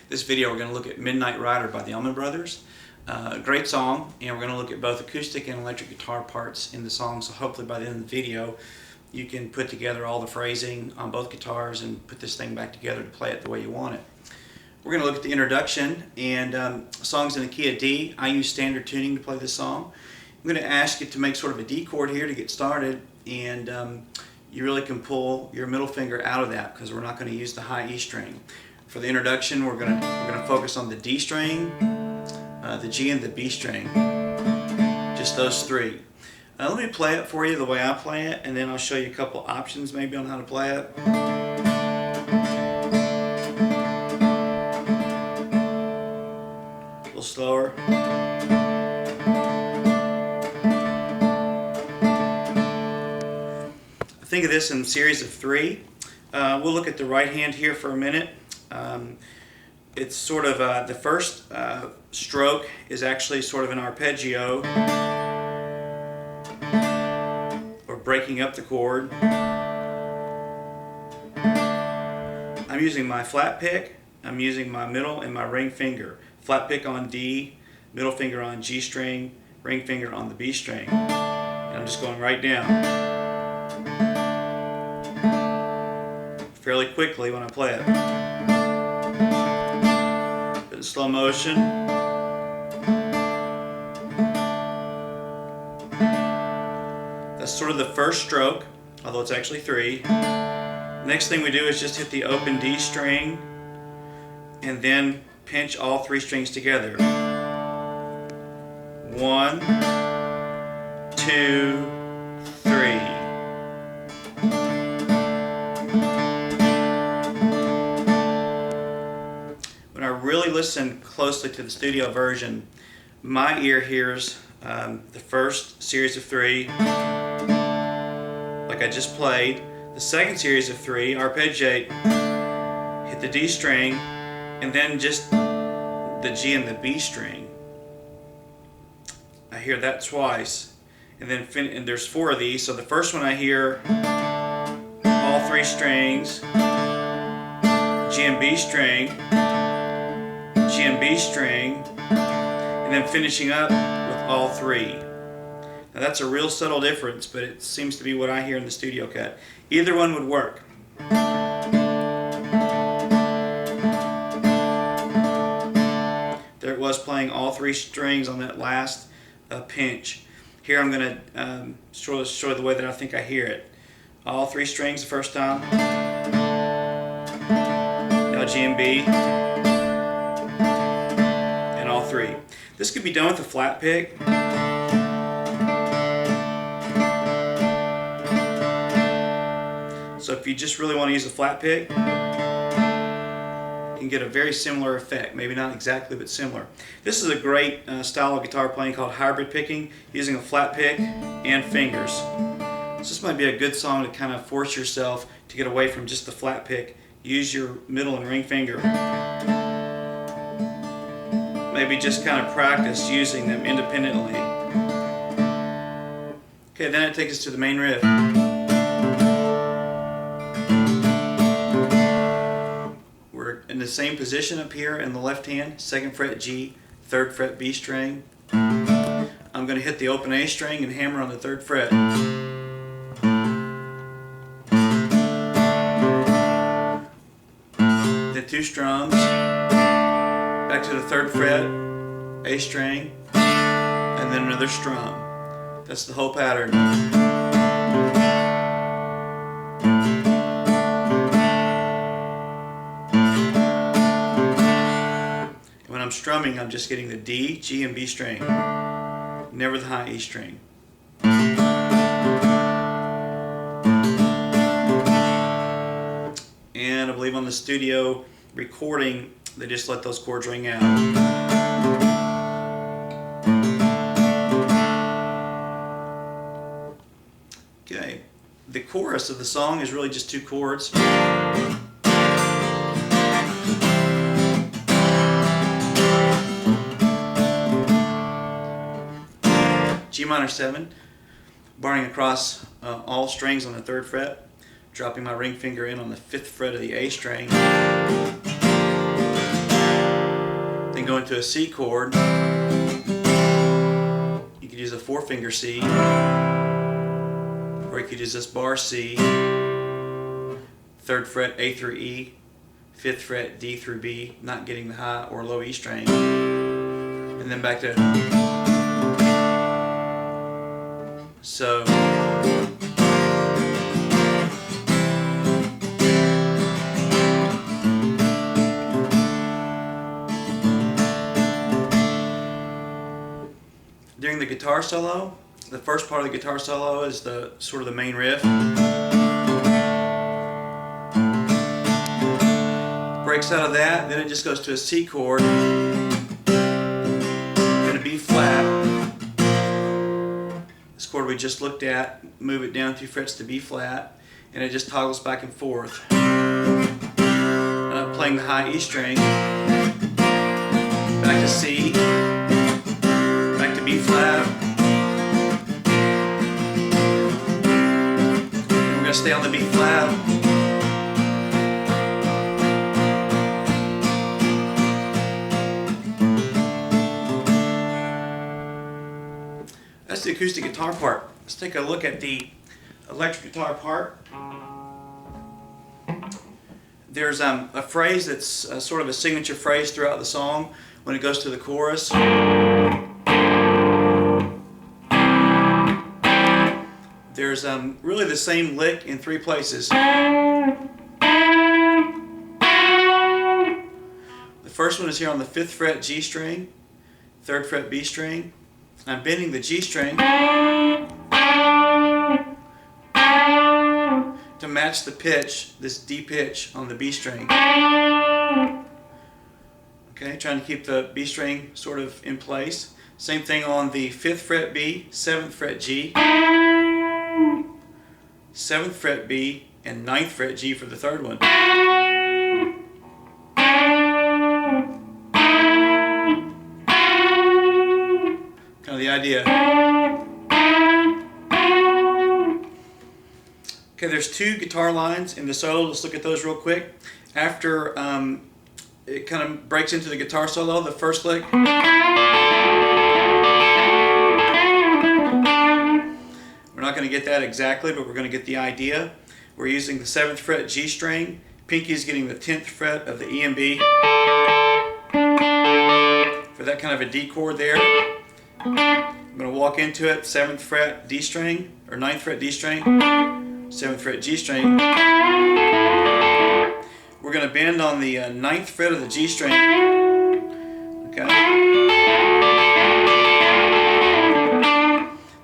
This video we're going to look at Midnight Rider by the Allman Brothers. A great song, and we're going to look at both acoustic and electric guitar parts in the song, so hopefully by the end of the video you can put together all the phrasing on both guitars and put this thing back together to play it the way you want it. We're going to look at the introduction, and songs in the key of D. I use standard tuning to play this song. I'm going to ask you to make sort of a D chord here to get started, and you really can pull your middle finger out of that because we're not going to use the high E string. For the introduction, we're going to focus on the D string, the G, and the B string. Just those three. Let me play it for you the way I play it, and then I'll show you a couple options maybe on how to play it. A little slower. Think of this in a series of three. We'll look at the right hand here for a minute. It's sort of the first stroke is actually sort of an arpeggio, or breaking up the chord. I'm using my flat pick, I'm using my middle and my ring finger. Flat pick on D, middle finger on G string, ring finger on the B string. And I'm just going right down. Fairly quickly when I play it. In slow motion. That's sort of the first stroke, although it's actually three. Next thing we do is just hit the open D string and then pinch all three strings together. 1, 2, 3. When I really listen closely to the studio version, my ear hears the first series of three, like I just played. The second series of three, arpeggiate, hit the D string, and then just the G and the B string. I hear that twice, and then and there's four of these. So the first one I hear all three strings, G and B string, G and B string, and then finishing up with all three. Now that's a real subtle difference, but it seems to be what I hear in the studio cut. Either one would work. There it was, playing all three strings on that last pinch. Here I'm going to show the way that I think I hear it. All three strings the first time. Now G and B. And all three. This could be done with a flat pick. So if you just really want to use a flat pick, you can get a very similar effect. Maybe not exactly, but similar. This is a great style of guitar playing called hybrid picking, using a flat pick and fingers. So this might be a good song to kind of force yourself to get away from just the flat pick. Use your middle and ring finger. Maybe just kind of practice using them independently. Okay, then it takes us to the main riff. In the same position up here in the left hand, 2nd fret G, 3rd fret B string. I'm going to hit the open A string and hammer on the 3rd fret. The two strums, back to the 3rd fret, A string, and then another strum. That's the whole pattern. When I'm strumming, I'm just getting the D, G, and B string, never the high E string. And I believe on the studio recording, they just let those chords ring out. Okay, the chorus of the song is really just two chords. G minor 7, barring across all strings on the 3rd fret, dropping my ring finger in on the 5th fret of the A string. then go into a C chord. You could use a 4-finger C, or you could use this bar C, 3rd fret A through E, 5th fret D through B, not getting the high or low E string, and then back to so. During the guitar solo, the first part of the guitar solo is the sort of the main riff. Breaks out of that, then it just goes to a C chord, then a B flat. This chord we just looked at, move it down 2 frets to B flat, and it just toggles back and forth. And I'm playing the high E string, back to C, back to B flat. And we're going to stay on the B flat. That's the acoustic guitar part. Let's take a look at the electric guitar part. There's a phrase that's sort of a signature phrase throughout the song when it goes to the chorus. There's really the same lick in 3 places. The first one is here on the 5th fret G string, 3rd fret B string. I'm bending the G string to match the pitch, this D pitch on the B string. Okay, trying to keep the B string sort of in place. Same thing on the 5th fret B, 7th fret G, 7th fret B, and 9th fret G for the 3rd one. The idea. Okay, there's 2 guitar lines in the solo. Let's look at those real quick. After it kind of breaks into the guitar solo, the first lick. We're not going to get that exactly, but we're going to get the idea. We're using the 7th fret G string. Pinky is getting the 10th fret of the E and B for that kind of a D chord there. I'm going to walk into it, 7th fret D string, or 9th fret D string, 7th fret G string. We're going to bend on the 9th fret of the G string. Okay.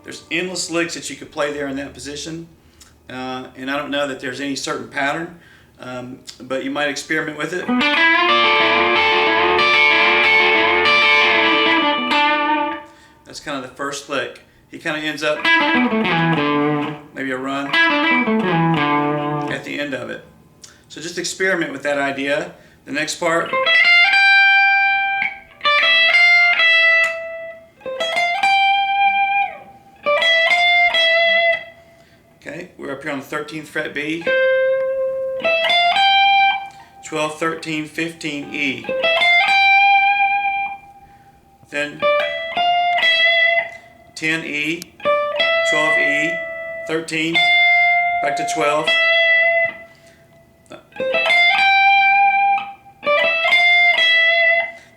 There's endless licks that you could play there in that position, and I don't know that there's any certain pattern, but you might experiment with it. That's kind of the first lick. He kind of ends up maybe a run at the end of it. So just experiment with that idea. The next part. Okay, we're up here on the 13th fret B, 12, 13, 15 E. Then 10 E, 12 E, 13, back to 12.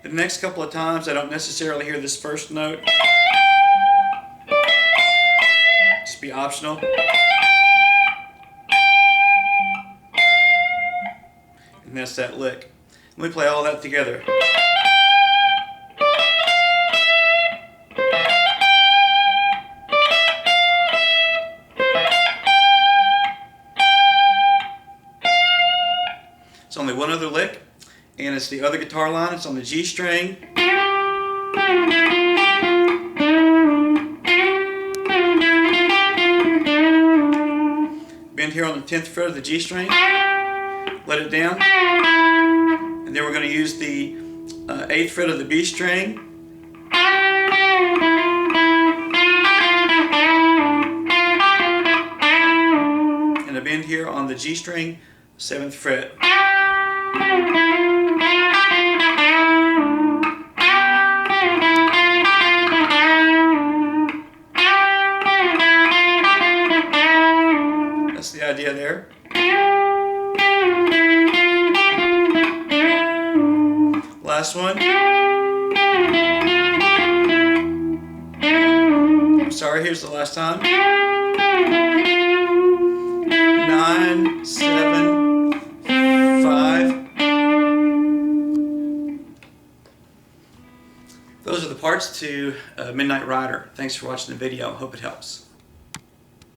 The next couple of times I don't necessarily hear this first note. Just be optional. And that's that lick. Let me play all that together. It's only one other lick, and it's the other guitar line. It's on the G string. Bend here on the 10th fret of the G string. Let it down. And then we're going to use the 8th fret of the B string. And a bend here on the G string, 7th fret. the idea there? Last one. I'm sorry, here's the last time. 9, 7, 5. Those are the parts to Midnight Rider. Thanks for watching the video. Hope it helps.